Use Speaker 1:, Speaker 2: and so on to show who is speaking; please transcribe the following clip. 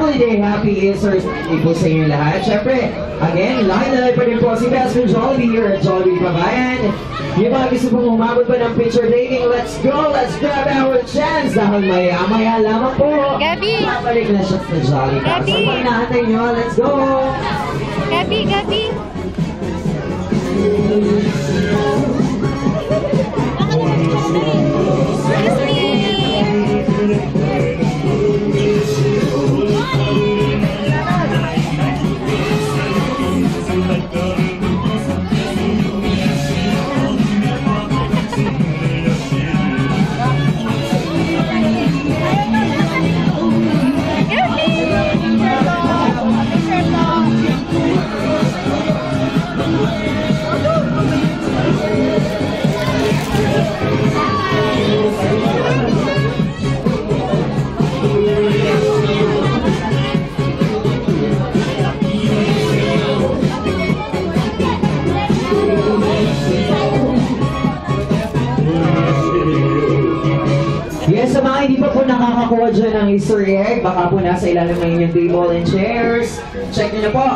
Speaker 1: Holiday Happy Easter po sa inyo lahat. Siyempre, again, live pa rin po si Pastor Jollibee here at Jollibee Pagayan. Yung mga gusto pong umabot pa ng picture taking, let's go! Let's grab our chance! Dahil maya-maya lamang po.
Speaker 2: Gabi!
Speaker 1: Babalik na siya sa Jollibee.
Speaker 2: Gabi!
Speaker 1: So, pag nahatay nyo, let's go!
Speaker 2: Gabi! Gabi!
Speaker 1: Yes, sa mga hindi pa po nakakakuha dyan ng Easter egg, baka po nasa ilalim ng inyong table and chairs. Check nyo na po.